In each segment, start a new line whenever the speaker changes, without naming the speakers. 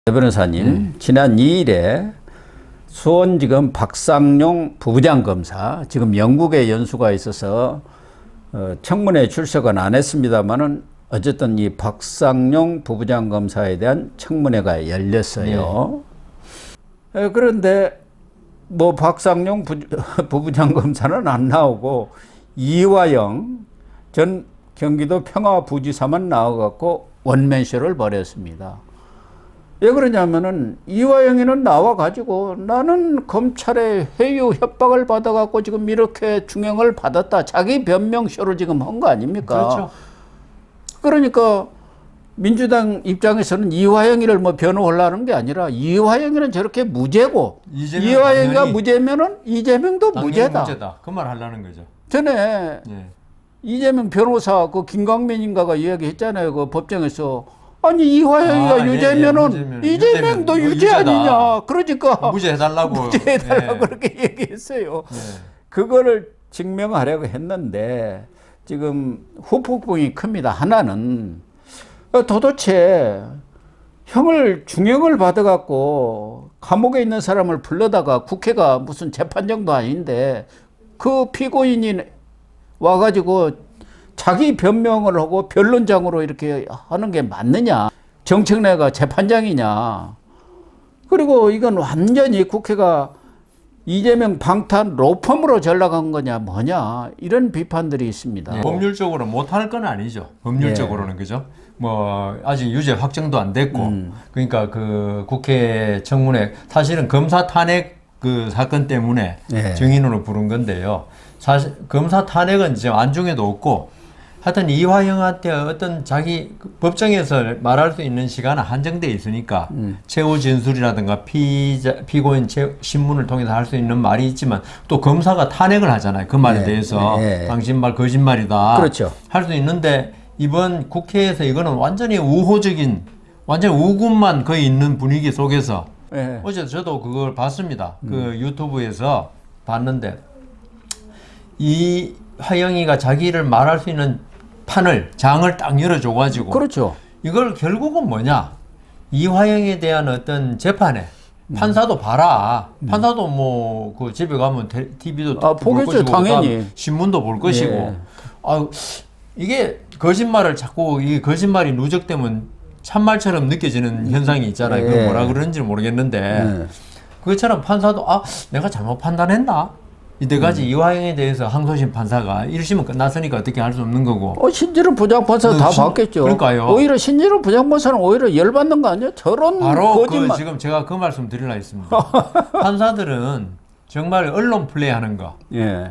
변호사님, 지난 2일에 수원지검 박상용 부부장 검사, 지금 영국에 연수가 있어서 청문회 출석은 안 했습니다만은 어쨌든 이 박상용 부부장 검사에 대한 청문회가 열렸어요. 그런데 뭐 박상용 부부장 검사는 안 나오고 이화영 전 경기도 평화부지사만 나와갖고 원맨쇼를 벌였습니다. 왜 그러냐면은 이화영이는 나와가지고 나는 검찰의 회유 협박을 받아갖고 지금 이렇게 중형을 받았다. 자기 변명쇼를 지금 한 거 아닙니까?
그렇죠.
그러니까 민주당 입장에서는 이화영이를 뭐 변호하려는 게 아니라 이화영이는 저렇게 무죄고 이화영이가 무죄면은 이재명도 무죄다.
그 말 하려는 거죠.
전에 이재명 변호사 그 김광민인가가 이야기했잖아요. 그 법정에서. 아니 이화영이가 유죄면은 이재명도 유죄 아니냐. 그러니까
무죄해달라고
무죄해달라고 그렇게 얘기했어요. 그거를 증명하려고 했는데 지금 후폭풍이 큽니다. 하나는 도대체 형을 중형을 받아갖고 감옥에 있는 사람을 불러다가 국회가 무슨 재판정도 아닌데 그 피고인이 와가지고 자기 변명을 하고 변론장으로 이렇게 하는 게 맞느냐. 정청래가 재판장이냐. 그리고 이건 완전히 국회가 이재명 방탄 로펌으로 전락한 거냐 뭐냐 이런 비판들이 있습니다.
법률적으로 못할 건 아니죠. 법률적으로는 그죠. 뭐 아직 유죄 확정도 안 됐고 그러니까 그 국회 청문회 사실은 검사 탄핵 그 사건 때문에 증인으로 부른 건데요. 사실 검사 탄핵은 지금 안중에도 없고 하여튼 이화영한테 어떤 자기 법정에서 말할 수 있는 시간은 한정되어 있으니까 최후 진술이라든가 피고인 신문을 통해서 할 수 있는 말이 있지만 또 검사가 탄핵을 하잖아요. 그 말에 대해서 당신 말 거짓말이다.
그렇죠.
할 수 있는데 이번 국회에서 이거는 완전히 우호적인 완전 우군만 거의 있는 분위기 속에서 어제 저도 그걸 봤습니다. 그 유튜브에서 봤는데 이 화영이가 자기를 말할 수 있는 장을 딱 열어줘가지고.
그렇죠.
이걸 결국은 뭐냐. 이화영에 대한 어떤 재판에 판사도 봐라. 판사도 뭐 그 집에 가면 TV도 볼
보겠죠,
것이고
당연히.
신문도 볼 것이고. 이게 거짓말을 자꾸 이 거짓말이 누적되면 참말처럼 느껴지는 현상이 있잖아요. 그걸 뭐라 그러는지 모르겠는데 그것처럼 판사도 내가 잘못 판단했나? 이때까지 이화영에 대해서 항소심 판사가 1심은 끝났으니까 어떻게 할 수 없는 거고.
신진우 부장판사 다 봤겠죠.
그러니까요.
오히려 신진우 부장판사는 오히려 열받는 거 아니에요? 저런
바로
거짓말.
지금 제가 그 말씀 드리려 했습니다. 판사들은 정말 언론 플레이하는 거.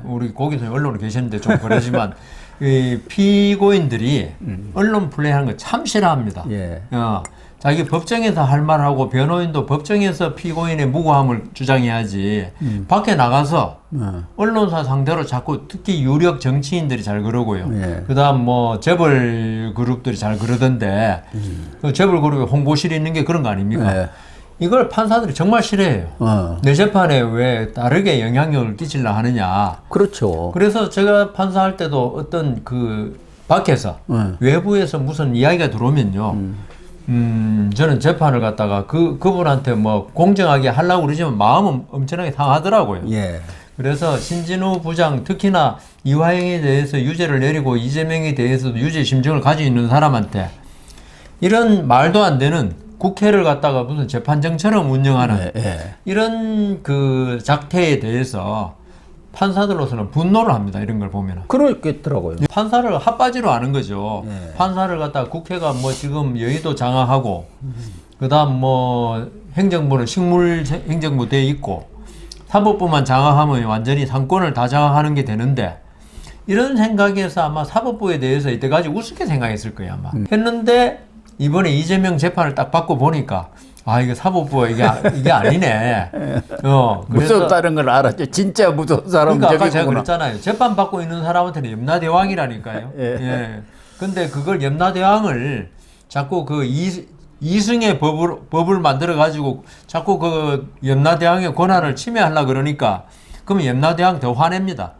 우리 고기서 언론에 계셨는데 좀 그러지만 이 피고인들이 언론 플레이하는 거 참 싫어합니다. 자기 법정에서 할 말하고 변호인도 법정에서 피고인의 무고함을 주장해야지 밖에 나가서 언론사 상대로 자꾸 특히 유력 정치인들이 잘 그러고요. 그다음 뭐 재벌 그룹들이 잘 그러던데 그 재벌 그룹에 홍보실이 있는 게 그런 거 아닙니까? 이걸 판사들이 정말 싫어해요. 내 재판에 왜 다르게 영향력을 끼치려 하느냐.
그렇죠.
그래서 제가 판사할 때도 어떤 그 밖에서 외부에서 무슨 이야기가 들어오면요. 저는 재판을 갖다가 그분한테 뭐 공정하게 하려고 그러지만 마음은 엄청나게 상하더라고요. 그래서 신진우 부장 특히나 이화영에 대해서 유죄를 내리고 이재명에 대해서도 유죄 심정을 가지고 있는 사람한테 이런 말도 안 되는 국회를 갖다가 무슨 재판정처럼 운영하는 이런 그 작태에 대해서 판사들로서는 분노를 합니다. 이런 걸 보면.
그렇겠더라고요.
판사를 핫바지로 아는 거죠. 판사를 갖다가 국회가 뭐 지금 여의도 장악하고 그다음 뭐 행정부는 식물 행정부 돼 있고 사법부만 장악하면 완전히 상권을 다 장악하는 게 되는데 이런 생각에서 아마 사법부에 대해서 이때까지 우습게 생각했을 거예요. 아마. 했는데 이번에 이재명 재판을 딱 받고 보니까 이게 사법부가 이게 아니네.
무섭다는 걸 알았죠. 진짜 무서운 사람은
그러니까 아까 제가 그랬잖아요. 재판 받고 있는 사람한테는 염라대왕이라니까요. 근데 그걸 염라대왕을 자꾸 그 이승의 법을 만들어 가지고 자꾸 그 염라대왕의 권한을 침해하려 그러니까 그러면 염라대왕 더 화냅니다.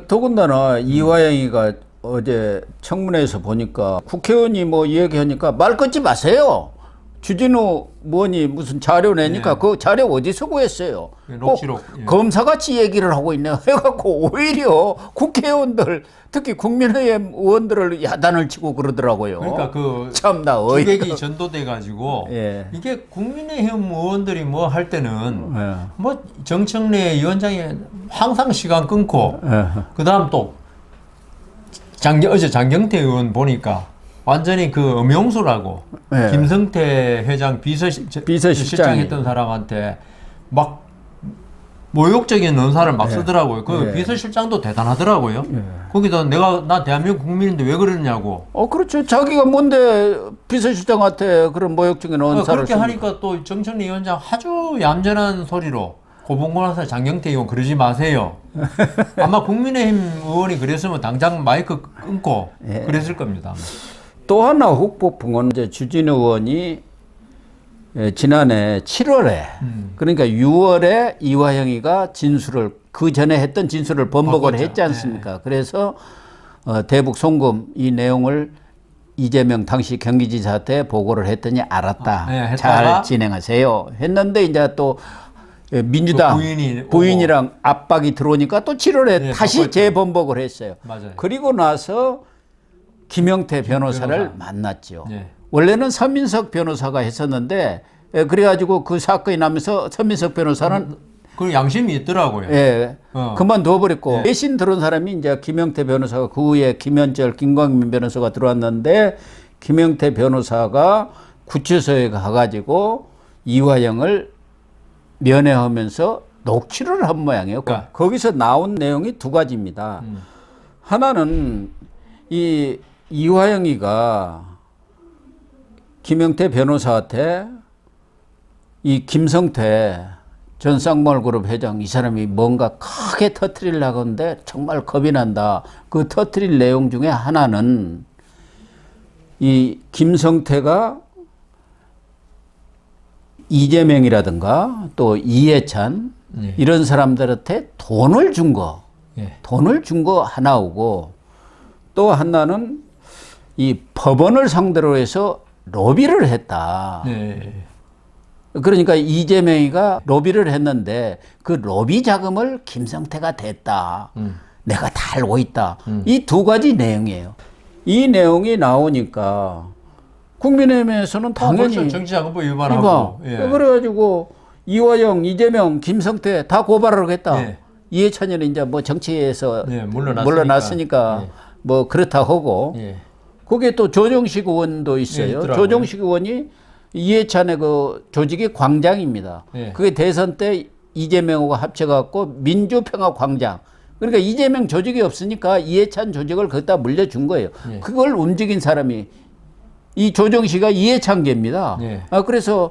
더군다나 이화영이가 어제 청문회에서 보니까 국회의원이 뭐 이야기하니까 말 끊지 마세요. 주진우 의원이 무슨 자료 내니까
예.
그 자료 어디서 구했어요?
예, 녹취록. 예.
검사같이 얘기를 하고 있네. 해갖고 오히려 국회의원들 특히 국민의힘 의원들을 야단을 치고 그러더라고요.
그러니까 그
참나
주객이 전도돼 가지고
예.
이게 국민의힘 의원들이 뭐 할 때는
예.
뭐 정청래 위원장이 항상 시간 끊고
예.
그다음 또 어제 장경태 의원 보니까 완전히 그 엄영수라고
예.
김성태 회장 비서실장 했던 사람한테 막 모욕적인 언사를 막 쓰더라고요. 그
예.
비서실장도 대단하더라고요.
예.
거기다 나 대한민국 국민인데 왜 그러냐고.
그렇죠. 자기가 뭔데 비서실장한테 그런 모욕적인 언사를
그렇게 하니까 또 정청래 위원장 아주 얌전한 소리로 고분고나서 장경태 의원 그러지 마세요. 아마 국민의힘 의원이 그랬으면 당장 마이크 끊고
예.
그랬을 겁니다. 아마.
또 하나 후폭풍은 이제 주진우 의원이 지난해 7월에 그러니까 6월에 이화영이가 진술을 그 전에 했던 진술을 번복을
바꿨죠.
했지 않습니까? 그래서 대북 송금 이 내용을 이재명 당시 경기지사한테 보고를 했더니 알았다.
했다가
잘 진행하세요. 했는데 이제 또 민주당
그
부인이랑 압박이 들어오니까 또 7월에 다시
바꿨죠.
재번복을 했어요.
맞아요.
그리고 나서 김영태 변호사를 만났죠.
예.
원래는 서민석 변호사가 했었는데 그래가지고 그 사건이 나면서 서민석 변호사는
그 양심이 있더라고요.
그만둬 버렸고 대신 들어온 사람이 이제 김영태 변호사가 그 후에 김현철, 김광민 변호사가 들어왔는데 김영태 변호사가 구치소에 가가지고 이화영을 면회하면서 녹취를 한 모양이에요.
그러니까.
거기서 나온 내용이 두 가지입니다. 하나는 이 이화영이가 김영태 변호사한테 이 김성태 전 쌍방울그룹 회장 이 사람이 뭔가 크게 터뜨리려고 하는데 정말 겁이 난다. 그 터뜨릴 내용 중에 하나는 이 김성태가 이재명이라든가 또 이해찬 이런 사람들한테 돈을 준 거, 돈을 준 거 하나오고 또 하나는 이 법원을 상대로 해서 로비를 했다. 그러니까 이재명이가 로비를 했는데 그 로비 자금을 김성태가 댔다. 내가 다 알고 있다. 이 두 가지 내용이에요. 이 내용이 나오니까 국민의힘에서는 당연히
정치자금법 위반하고.
그래가지고 이화영, 이재명, 김성태 다 고발을 하겠다. 이해찬이는 이제 뭐 정치에서 물러났으니까 뭐 그렇다 하고 거기에 또 조정식 의원도 있어요. 조정식 의원이 이해찬의 그 조직이 광장입니다. 그게 대선 때 이재명하고 합쳐갖고 민주평화광장. 그러니까 이재명 조직이 없으니까 이해찬 조직을 거기다 물려준 거예요. 그걸 움직인 사람이 이 조정식이 이해찬계입니다. 그래서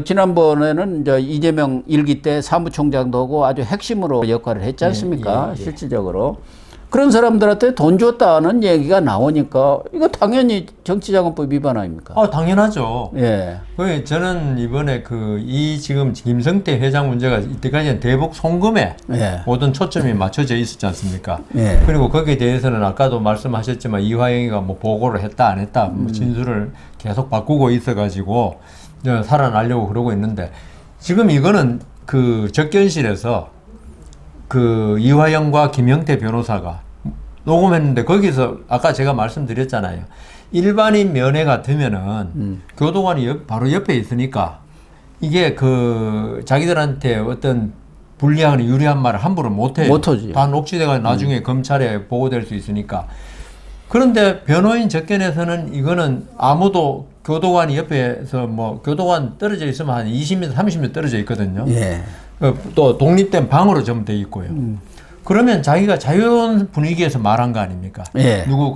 지난번에는 이제 이재명 일기 때 사무총장도 하고 아주 핵심으로 역할을 했지 않습니까? 실질적으로. 그런 사람들한테 돈 줬다는 얘기가 나오니까 이거 당연히 정치자금법 위반 아닙니까?
당연하죠.
예.
저는 이번에 지금 김성태 회장 문제가 이때까지는 대북 송금에 모든 초점이 맞춰져 있었지 않습니까? 그리고 거기에 대해서는 아까도 말씀하셨지만 이화영이가 뭐 보고를 했다 안 했다 뭐 진술을 계속 바꾸고 있어가지고 살아나려고 그러고 있는데 지금 이거는 그 접견실에서 이화영과 김영태 변호사가 녹음했는데 거기서 아까 제가 말씀드렸잖아요. 일반인 면회 같으면은 교도관이 바로 옆에 있으니까 이게 자기들한테 어떤 불리하거나 유리한 말을 함부로 못해요.
못하지.
다 녹취돼가 나중에 검찰에 보고될 수 있으니까. 그런데 변호인 접견에서는 이거는 아무도 교도관이 옆에서 뭐 교도관 떨어져 있으면 한 20m, 30m 떨어져 있거든요. 또 독립된 방으로 전부 돼 있고요. 그러면 자기가 자유로운 분위기에서 말한 거 아닙니까? 누구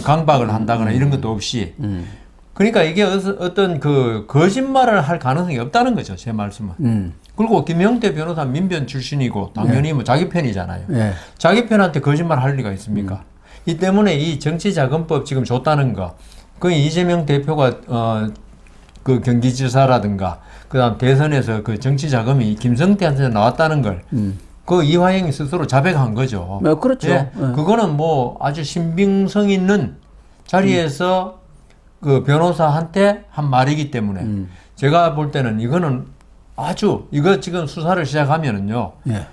강박을 한다거나 이런 것도 없이. 그러니까 이게 어떤 거짓말을 할 가능성이 없다는 거죠. 제 말씀은. 그리고 김영태 변호사 민변 출신이고 당연히 뭐 자기 편이잖아요. 자기 편한테 거짓말 할 리가 있습니까? 이 때문에 이 정치자금법 지금 줬다는 거. 그 이재명 대표가 그 경기지사라든가 그다음 대선에서 그 정치 자금이 김성태한테 나왔다는 걸 그 이화영이 스스로 자백한 거죠.
그렇죠.
그거는 뭐 아주 신빙성 있는 자리에서 그 변호사한테 한 말이기 때문에 제가 볼 때는 이거는 아주 이거 지금 수사를 시작하면은요. 예.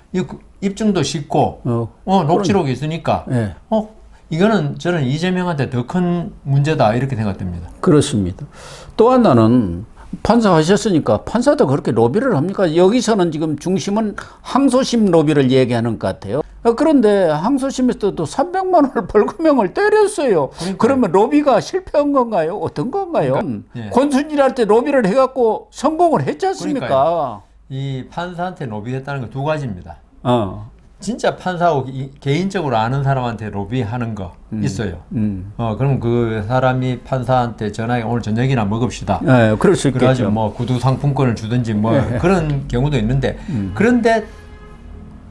입증도 쉽고 녹취록이 있으니까 예. 이거는 저는 이재명한테 더 큰 문제다 이렇게 생각됩니다.
그렇습니다. 또 하나는 판사 하셨으니까 판사도 그렇게 로비를 합니까? 여기서는 지금 중심은 항소심 로비를 얘기하는 것 같아요. 그런데 항소심에서도 300만 원을 벌금형을 때렸어요. 그러니까요. 그러면 로비가 실패한 건가요? 어떤 건가요? 그러니까, 예. 권순일할 때 로비를 해갖고 성공을 했지 않습니까? 그러니까요.
이 판사한테 로비했다는 건 두 가지입니다. 진짜 판사하고 개인적으로 아는 사람한테 로비하는 거 있어요. 그럼 그 사람이 판사한테 전화해 오늘 저녁이나 먹읍시다.
네, 그럴 수 있겠죠.
그래가지고 뭐 구두 상품권을 주든지 뭐 네. 그런 경우도 있는데 그런데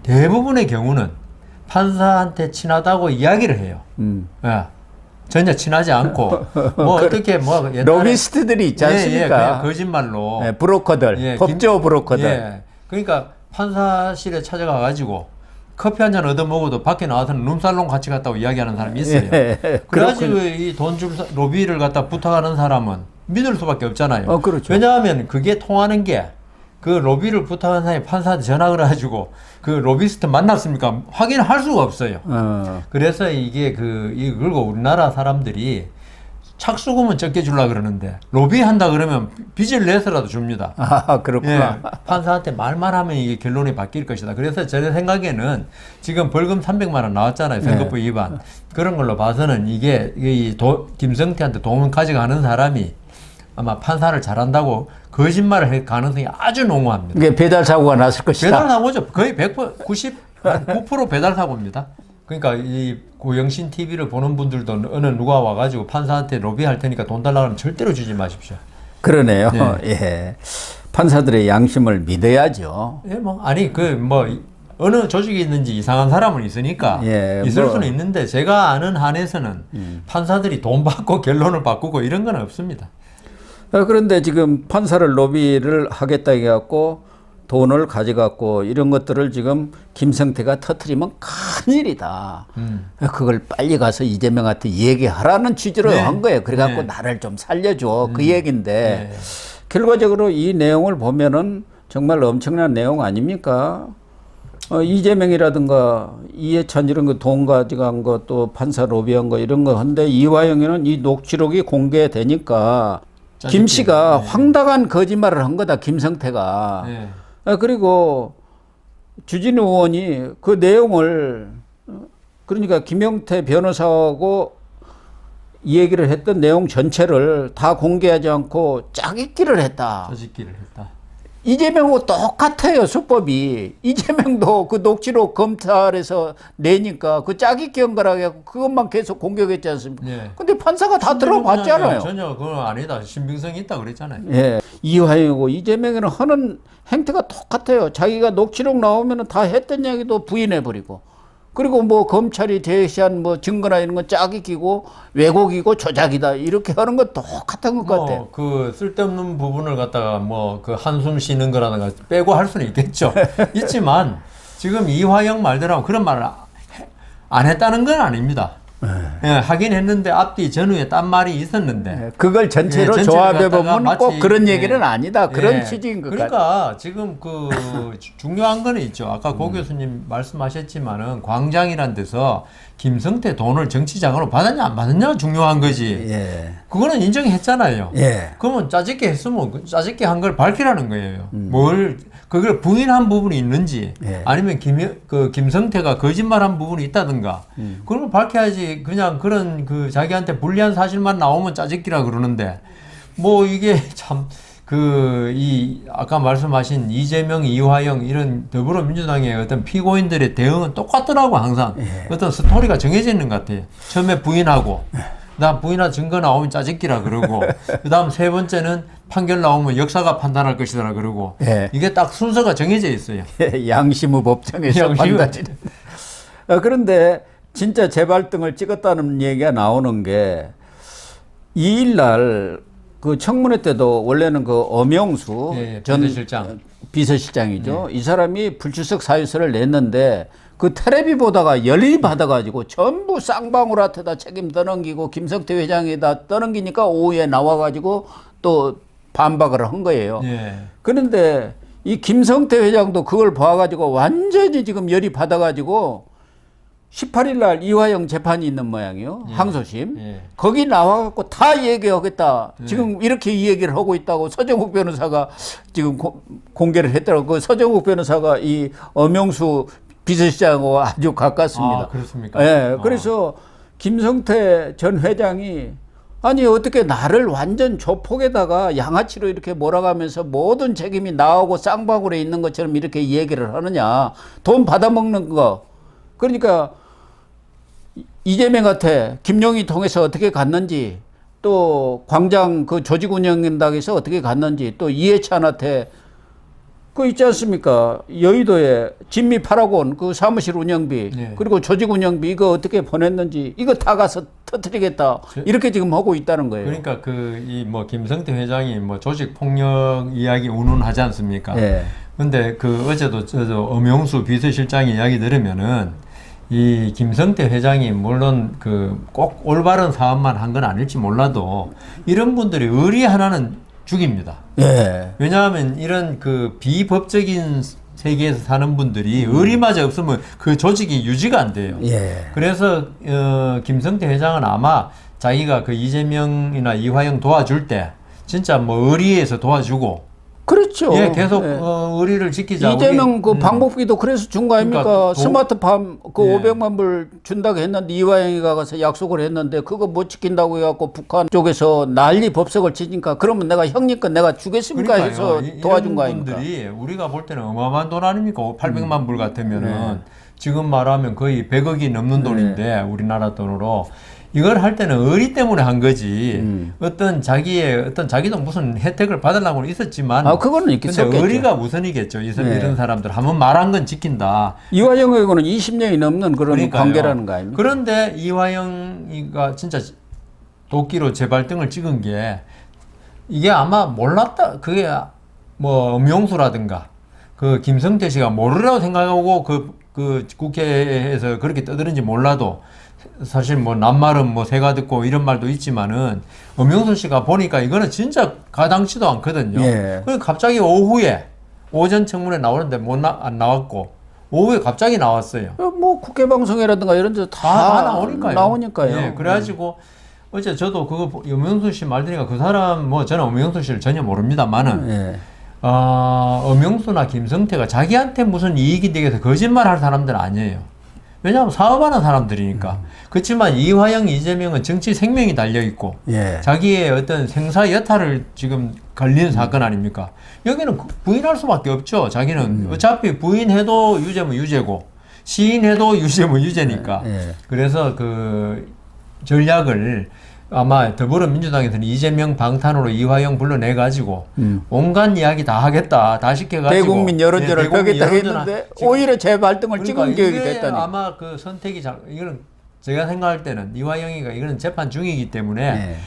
대부분의 경우는 판사한테 친하다고 이야기를 해요. 네. 전혀 친하지 않고 뭐 어떻게 뭐
로비스트들이 있지 않습니까?
예, 거짓말로
네, 브로커들, 법조 브로커들.
예, 그러니까 판사실에 찾아가 가지고 커피 한 잔 얻어 먹어도 밖에 나와서는 룸살롱 같이 갔다고 이야기하는 사람이 있어요. 그래가지고 이 돈 줄 로비를 갖다 부탁하는 사람은 믿을 수밖에 없잖아요.
그렇죠.
왜냐하면 그게 통하는 게 그 로비를 부탁하는 사람이 판사한테 전화를 해가지고 그 로비스트 만났습니까? 확인할 수가 없어요. 그래서 이게 그리고 우리나라 사람들이 착수금은 적게 주려고 그러는데 로비한다 그러면 빚을 내서라도 줍니다.
아, 그렇구나.
예, 판사한테 말만 하면 이게 결론이 바뀔 것이다. 그래서 제 생각에는 지금 벌금 300만 원 나왔잖아요. 선거법 네. 위반. 그런 걸로 봐서는 이게 김성태한테 돈을 가져가는 사람이 아마 판사를 잘한다고 거짓말을 할 가능성이 아주 농후합니다.
이게 배달 사고가 났을 것이다.
배달 사고죠. 거의 100%, 99% 배달 사고입니다. 그러니까 이 고영신 TV를 보는 분들도 어느 누가 와가지고 판사한테 로비할 테니까 돈 달라고 하면 절대로 주지 마십시오.
그러네요. 네. 예. 판사들의 양심을 믿어야죠.
예, 어느 조직이 있는지 이상한 사람은 있으니까
예,
있을 수는 있는데 제가 아는 한에서는 판사들이 돈 받고 결론을 바꾸고 이런 건 없습니다.
그런데 지금 판사를 로비를 하겠다 해갖고 돈을 가져갔고 이런 것들을 지금 김성태가 터뜨리면 큰일이다. 그걸 빨리 가서 이재명한테 얘기하라는 취지로
네.
한 거예요. 그래갖고
네.
나를 좀 살려줘. 그 얘기인데
네.
결과적으로 이 내용을 보면은 정말 엄청난 내용 아닙니까? 이재명이라든가 이해찬 이런 거 돈 가져간 거 또 판사 로비한 거 이런 거 한데 이화영에는 이 녹취록이 공개되니까 김 씨가 네. 황당한 거짓말을 한 거다. 김성태가. 네. 그리고 주진우 의원이 그 내용을 그러니까 김용태 변호사하고 얘기를 했던 내용 전체를 다 공개하지 않고 짜깁기를 했다.
짜깁기를 했다.
이재명하고 똑같아요. 수법이. 이재명도 그 녹취록 검찰에서 내니까 그 짜깁기 한 거라고 그것만 계속 공격했지 않습니까? 네. 근데 판사가 다 들어봤잖아요.
전혀 그건 아니다. 신빙성이 있다 그랬잖아요.
예. 이화영이고 이재명이는 하는 행태가 똑같아요. 자기가 녹취록 나오면 다 했던 이야기도 부인해버리고. 그리고 뭐 검찰이 제시한 뭐 증거나 이런 거 짜깁기고 왜곡이고 조작이다 이렇게 하는 건 똑같은 것 같아요.
그 쓸데없는 부분을 갖다가 뭐 그 한숨 쉬는 거라든가 빼고 할 수는 있겠죠. 있지만 지금 이화영 말대로 그런 말을 안 했다는 건 아닙니다. 예, 하긴 했는데 앞뒤 전후에 딴 말이 있었는데
그걸 전체로 조합해 보면 꼭 그런 얘기는 아니다. 그런 취지인 것 같아요.
그러니까 지금 그 중요한 거는 있죠. 아까 고 교수님 말씀하셨지만은 광장이란 데서 김성태 돈을 정치자금으로 받았냐 안 받았냐 중요한 거지.
예.
그거는 인정했잖아요.
예.
그러면 짜집게 했으면 짜집게 한 걸 밝히라는 거예요. 그걸 부인한 부분이 있는지 아니면 김성태가 거짓말한 부분이 있다든가 그런 걸 밝혀야지. 그냥 그런 자기한테 불리한 사실만 나오면 짜집기라 그러는데 뭐 이게 참 아까 말씀하신 이재명, 이화영 이런 더불어민주당의 어떤 피고인들의 대응은 똑같더라고 항상. 어떤 스토리가 정해져 있는 것 같아요. 처음에 부인하고 그다음 부인한 증거 나오면 짜집기라 그러고 그다음 세 번째는 판결 나오면 역사가 판단할 것이더라 그러고 이게 딱 순서가 정해져 있어요.
양심의 법정에서 판단이는. 그런데 진짜 재발등을 찍었다는 얘기가 나오는 게 2일날 그 청문회 때도 원래는 그 엄영수 전
비서실장.
비서실장이죠. 이 사람이 불출석 사유서를 냈는데 그 텔레비 보다가 열이 받아가지고 전부 쌍방울한테다 책임 떠넘기고 김성태 회장에다 떠넘기니까 오후에 나와가지고 또 반박을 한 거예요. 예. 그런데 이 김성태 회장도 그걸 봐가지고 완전히 지금 열이 받아가지고 18일 날 이화영 재판이 있는 모양이요. 예. 항소심. 예. 거기 나와갖고 다 얘기하겠다. 예. 지금 이렇게 이 얘기를 하고 있다고 서정욱 변호사가 지금 공개를 했더라고요. 그 서정욱 변호사가 이 엄영수 비서실장하고 아주 가깝습니다.
아, 그렇습니까?
예. 그래서 김성태 전 회장이 아니 어떻게 나를 완전 조폭에다가 양아치로 이렇게 몰아가면서 모든 책임이 나오고 쌍방울에 있는 것처럼 이렇게 얘기를 하느냐. 돈 받아먹는 거. 그러니까 이재명한테 김용희 통해서 어떻게 갔는지 또 광장 그 조직운영연당에서 어떻게 갔는지 또 이해찬한테 그 있지 않습니까? 여의도에 진미 8억 원 그 사무실 운영비 네. 그리고 조직 운영비 이거 어떻게 보냈는지 이거 다 가서 터뜨리겠다 이렇게 지금 하고 있다는 거예요.
그러니까 그 이 뭐 김성태 회장이 뭐 조직 폭력 이야기 운운하지 않습니까? 네. 근데 그 어제도 저 엄영수 비서실장의 이야기 들으면은 이 김성태 회장이 물론 그 꼭 올바른 사업만 한 건 아닐지 몰라도 이런 분들이 의리 하나는 죽입니다. 예. 왜냐하면 이런 그 비법적인 세계에서 사는 분들이 의리마저 없으면 그 조직이 유지가 안 돼요. 예. 그래서 김성태 회장은 아마 자기가 그 이재명이나 이화영 도와줄 때 진짜 뭐 의리에서 도와주고
그렇죠.
예, 계속 예. 의리를 지키자.
이재명 그 방법비도 그래서 준 거 아닙니까? 그러니까 스마트팜 그 예. 500만 불 준다고 했는데 이화영이 가서 약속을 했는데 그거 못 지킨다고 해갖고 북한 쪽에서 난리 법석을 치니까 그러면 내가 형님 건 내가 주겠습니까 해서 도와준 거 아닙니까?
분들이 우리가 볼 때는 어마어마한 돈 아닙니까? 800만 불 같으면은 지금 말하면 거의 100억이 넘는 돈인데 우리나라 돈으로. 이걸 할 때는 의리 때문에 한 거지. 어떤 자기도 무슨 혜택을 받으려고는 있었지만.
아, 그거는 있겠죠.
근데 의리가 우선이겠죠. 이런 사람들. 한번 말한 건 지킨다.
이화영하고는 20년이 넘는 그런 그러니까요. 관계라는 거 아닙니까?
그런데 이화영이가 진짜 도끼로 재발등을 찍은 게 이게 아마 몰랐다. 그게 뭐 엄용수라든가 그 김성태 씨가 모르라고 생각하고 그 국회에서 그렇게 떠드는지 몰라도 사실 뭐 낱말은 뭐 새가 듣고 이런 말도 있지만은 엄영수 씨가 보니까 이거는 진짜 가당치도 않거든요. 예. 그래서 갑자기 오후에 오전 청문회 나오는데 안 나왔고 오후에 갑자기 나왔어요.
뭐 국회 방송이라든가 이런 데 다 나오니까요.
예. 그래가지고 어제 저도 그거 엄영수 씨 말 들으니까 그 사람 뭐 저는 엄영수 씨를 전혀 모릅니다만은 엄영수나 김성태가 자기한테 무슨 이익이 되게 해서 거짓말할 사람들은 아니에요. 왜냐하면 사업하는 사람들이니까. 그렇지만 이화영, 이재명은 정치 생명이 달려있고 예. 자기의 어떤 생사 여타를 지금 걸리는 사건 아닙니까? 여기는 부인할 수밖에 없죠. 자기는 어차피 부인해도 유죄면 유죄고 시인해도 유죄면 유죄니까. 예. 그래서 그 전략을 아마 더불어민주당에서는 이재명 방탄으로 이화영 불러내가지고 온갖 이야기 다 하겠다, 다 시켜가지고
대국민 여론전을 펴겠다 했는데 오히려 재발등을
그러니까
찍은 격이 됐다니.
아마 그 선택이 이거는 제가 생각할 때는 이화영이가 이거는 재판 중이기 때문에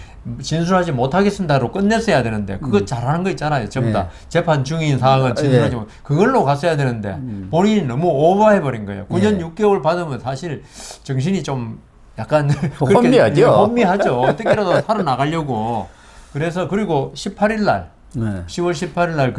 진술하지 못하겠습니다로 끝냈어야 되는데 그거 잘하는 거 있잖아요. 전부 다 재판 중인 사항은 진술하지 못. 그걸로 갔어야 되는데 본인이 너무 오버해버린 거예요. 9년 6개월 받으면 사실 정신이 좀 약간
혼미하죠.
혼미하죠. 어떻게라도 살아나가려고. 그래서 그리고 18일 날, 10월 18일 날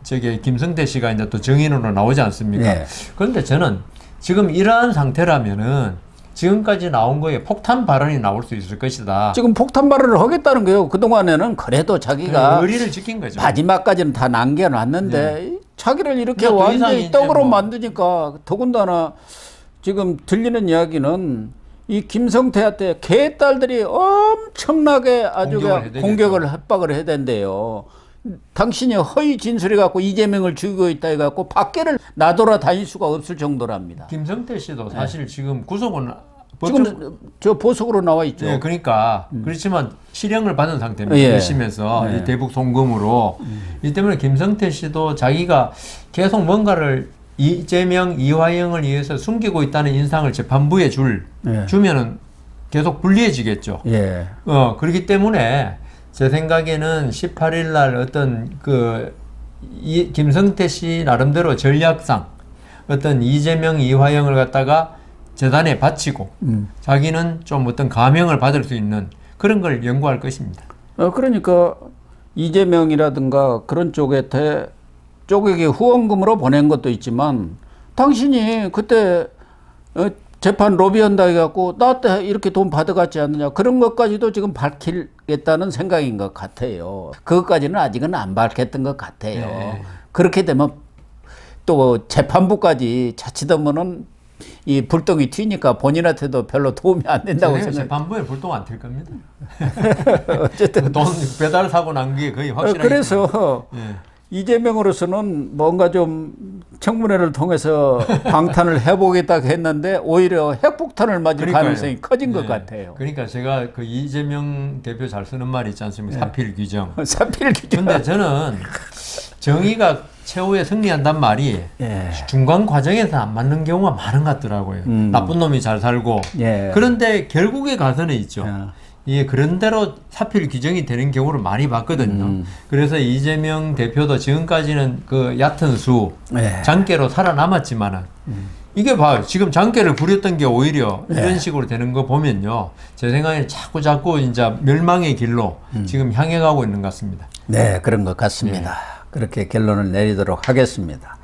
저기 김성태 씨가 이제 또 정인으로 나오지 않습니까? 그런데 저는 지금 이러한 상태라면은 지금까지 나온 거에 폭탄 발언이 나올 수 있을 것이다.
지금 폭탄 발언을 하겠다는 거예요. 그동안에는 그래도 자기가
의리를 지킨 거죠.
마지막까지는 다 남겨놨는데 자기를 이렇게 완전히 떡으로 만드니까 더군다나 지금 들리는 이야기는 이 김성태한테 개딸들이 엄청나게 아주 공격을 협박을 해야 된대요. 당신이 허위 진술해 갖고 이재명을 죽이고 있다 해갖고 밖에를 나돌아 다닐 수가 없을 정도랍니다.
김성태 씨도 사실 지금 구속은
지금 저 보석으로 나와 있죠.
네, 그러니까 그렇지만 실형을 받은 상태입니다. 1심에서 대북 송금으로 이 때문에 김성태 씨도 자기가 계속 뭔가를 이재명, 이화영을 위해서 숨기고 있다는 인상을 재판부에 주면은 계속 불리해지겠죠. 그렇기 때문에 제 생각에는 18일 날 어떤 김성태 씨 나름대로 전략상 어떤 이재명, 이화영을 갖다가 재단에 바치고 자기는 좀 어떤 감형을 받을 수 있는 그런 걸 연구할 것입니다.
그러니까 이재명이라든가 그런 쪽에게 후원금으로 보낸 것도 있지만 당신이 그때 재판 로비한다 해갖고 나한테 이렇게 돈 받아갔지 않느냐 그런 것까지도 지금 밝히겠다는 생각인 것 같아요. 그것까지는 아직은 안 밝혔던 것 같아요. 네. 그렇게 되면 또 재판부까지 자칫하면은 이 불똥이 튀니까 본인한테도 별로 도움이 안 된다고 생각해요.
재판부에 불똥 안 튈 겁니다. 어쨌든 돈 배달 사고 난 게 거의 확실하게.
그래서 이재명으로서는 뭔가 좀 청문회를 통해서 방탄을 해보겠다 했는데 오히려 핵폭탄을 맞을 가능성이 커진 것 같아요.
그러니까 제가 그 이재명 대표 잘 쓰는 말이 있지 않습니까? 사필 규정.
사필 규정.
근데 저는 정의가 최후에 승리한단 말이 중간 과정에서 안 맞는 경우가 많은 것 같더라고요. 나쁜 놈이 잘 살고. 그런데 결국에 가서는 있죠. 이게 그런대로 사필 규정이 되는 경우를 많이 봤거든요. 그래서 이재명 대표도 지금까지는 그 얕은 수, 장깨로 살아남았지만은 이게 봐요. 지금 장깨를 부렸던 게 오히려 이런 식으로 되는 거 보면요. 제 생각에는 자꾸 이제 멸망의 길로 지금 향해 가고 있는 것 같습니다.
네, 그런 것 같습니다. 그렇게 결론을 내리도록 하겠습니다.